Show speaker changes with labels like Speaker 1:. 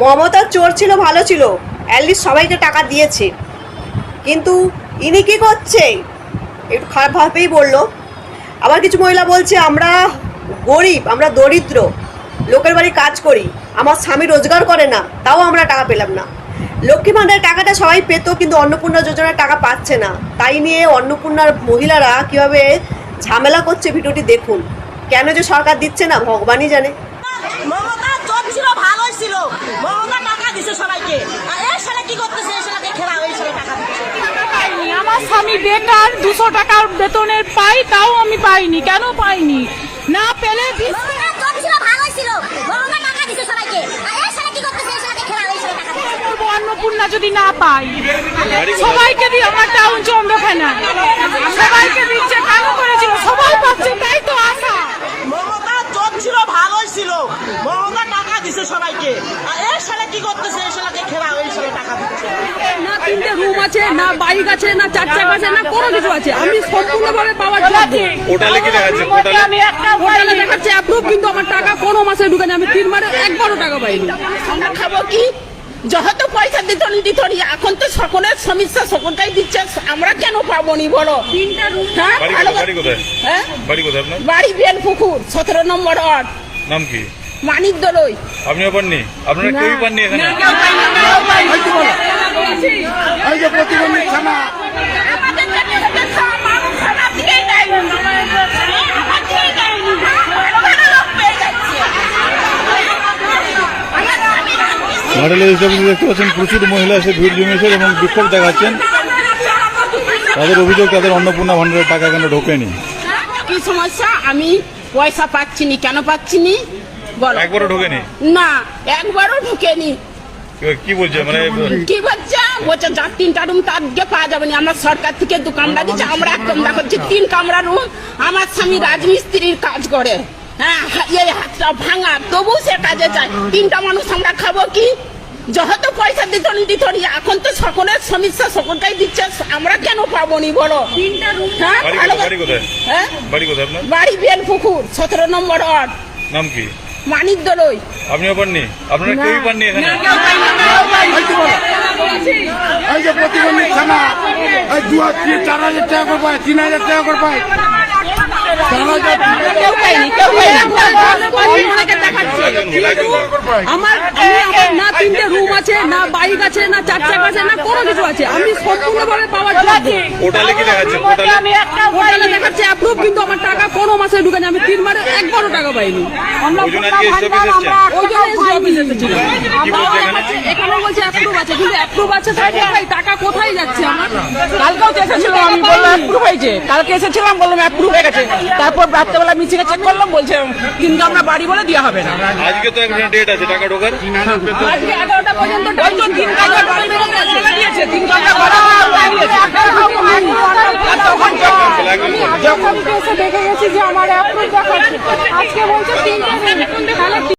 Speaker 1: মমতা চোর ছিল, ভালো ছিল, অ্যাটলিস্ট সবাইকে টাকা দিয়েছে। কিন্তু ইনি কি করছে, একটু খারাপভাবেই বললো। আবার কিছু মহিলা বলছে আমরা গরিব, আমরা দরিদ্র, লোকের বাড়ি কাজ করি, আমার স্বামী রোজগার করে না, তাও আমরা টাকা পেলাম না। লক্ষ্মী ভাণ্ডারের টাকাটা সবাই পেত, কিন্তু অন্নপূর্ণা যোজনার টাকা পাচ্ছে না। তাই নিয়ে অন্নপূর্ণার মহিলারা কীভাবে ঝামেলা করছে ভিডিওটি দেখুন। কেন যে সরকার দিচ্ছে না ভগবানই জানে।
Speaker 2: মমতা চোর ছিল, ভালোই ছিল, মমতা টাকা দিছে সবাইকে। আর এই সালে কি করতেছে, এই সালে খেলা, ওই সালে টাকা দিচ্ছে।
Speaker 3: আমার স্বামী বেকার, 200 টাকার বেতনের পাই, তাও আমি পাইনি। কেন পাইনি? না পেলে
Speaker 2: চোর ছিল, ভালোই ছিল, মমতা টাকা দিছে সবাইকে। আর এই সালে কি করতেছে, এই সালে খেলা, ওই সালে টাকা দিচ্ছে।
Speaker 3: অন্নপূর্ণা যদি না পাই, সবাইকে দিয়ে আমার টাউন চন্দ্রখানা সবাইকে দিচ্ছে। কেন করেছিল? সবাই পাচ্ছে, তাই তো আশা।
Speaker 2: মমতা চোর ছিল, ভালোই ছিল, মমতা টাকা দিছে সবাইকে। আর এই সালে কি করতেছে, এই সালে খেলা, ওই সালে টাকা দিচ্ছে।
Speaker 4: না 3টে রুম আছে, না বাইক আছে, না 4 চাকা আছে, না কোনো কিছু আছে। আমি সম্পূর্ণভাবে পাওয়ার যোগ্য।
Speaker 5: পোর্টালে কি দেখাচ্ছে?
Speaker 4: পোর্টালে দেখাচ্ছে অ্যাপ্রুভ, কিন্তু আমার টাকা কোনো মাসে ঢুকেনি। আমি 3 মাসে একবারও টাকা পাইনি।
Speaker 6: আমরা খাবো কি? যত পয়সা দিত এখন তো সকলের সমস্যা, সকলটাই দিচ্ছে, আমরা কেন পাবো নি বলো?
Speaker 4: 3টা রুম।
Speaker 6: হ্যাঁ,
Speaker 5: বাড়ি কোথায়?
Speaker 6: হ্যাঁ,
Speaker 5: বাড়ি কোথায় আপনার?
Speaker 6: বাড়ি বেলপুকুর, 17 নম্বর ওয়ার্ড,
Speaker 5: নাম কি?
Speaker 6: মানিক দলই।
Speaker 5: আপনিও পাননি? আপনারা কেউই পাননি এখানে? মডেল দেখতে পাচ্ছেন প্রচুর মহিলা এসে ভিড় জমিয়েছেন এবং বিক্ষোভ দেখাচ্ছেন। তাদের অভিযোগ তাদের অন্নপূর্ণা ভাণ্ডারের টাকা কেন ঢোকেনি।
Speaker 6: কি সমস্যা? আমি পয়সা পাচ্ছি নি, কেন পাচ্ছি নি বলো?
Speaker 5: একবারও ঢোকেনি?
Speaker 6: না, একবারও ঢুকেনি।
Speaker 5: কি বলছে মানে?
Speaker 6: কি বলছে যার 3টা রুম তারকে পাওয়া যাবে না। আমরা সরকার থেকে 2 কামরা দিচ্ছে, আমরা 1 কামরা করছি, 3 কামরা রুম। আমার স্বামী রাজমিস্ত্রির কাজ করে, হ্যাঁ, এই হাতটা ভাঙা, তবু সে কাজে যায়। 3টা মানুষ আমরা খাবো কি? যত পয়সা দিত এখন তো সকলের সমস্যা, সকলটাই দিচ্ছে, আমরা কেন পাবো নি বলো?
Speaker 4: 3টা রুম।
Speaker 6: হ্যাঁ,
Speaker 5: বাড়ি কোথায়?
Speaker 6: হ্যাঁ,
Speaker 5: বাড়ি কোথায় আপনার?
Speaker 6: বাড়ি বেলপুকুর, 17 নম্বর ওয়ার্ড,
Speaker 5: নাম কি?
Speaker 6: মানিক দলই।
Speaker 5: আপনিও পাননি? আপনারা কেউই পাননি এখানে?
Speaker 7: এই যে প্রতিবন্ধী থানা, এই 4,000 টাকা করে পায়, 3,000 টাকা করে পায়।
Speaker 4: আমার না 3টে রুম আছে, না বাইক আছে, না 4 চাকা আছে, না কোনো কিছু আছে। আমি সম্পূর্ণভাবে পাওয়ার যোগ্য।
Speaker 5: পোর্টালে কি দেখাচ্ছে?
Speaker 4: পোর্টালে দেখাচ্ছে অ্যাপ্রুভ, কিন্তু আমার টাকা কোনো মাসে ঢুকেনি। আমি 3 মাসে একবারও টাকা পাইনি।
Speaker 5: ওই জন্য আজকে এসে অফিসে এসেছেন?
Speaker 4: ওই জন্য এসে অফিসে এসেছিলাম।
Speaker 5: কি বলছে এখানে?
Speaker 4: এখানে বলছে অ্যাপ্রুভ আছে, কিন্তু অ্যাপ্রুভ আছে টাকা কোথায় যাচ্ছে আমার?
Speaker 3: কালকেও তো এসেছিলাম, আমি বললাম অ্যাপ্রুভ হয়েছে। কালকে এসেছিলাম, বললাম অ্যাপ্রুভ হয়ে গেছে। তারপর রাত্রেবেলা মিছিলে চেক করলাম, বলছে 3 কামরা বাড়ি বলে দেওয়া হবে না।
Speaker 5: আজকে তো একটা ডেট আছে টাকা ঢোকার।
Speaker 4: আজকে 11টা পর্যন্ত
Speaker 3: ওই তো 3 কামরা বাড়ি বলে দিয়েছে, 3 কামরা বাড়ি বলে দিয়েছে।
Speaker 5: যখন
Speaker 4: এসে দেখে গেছি যে আমার অ্যাপ্রুভ দেখাচ্ছে, আজকে বলছে 3টা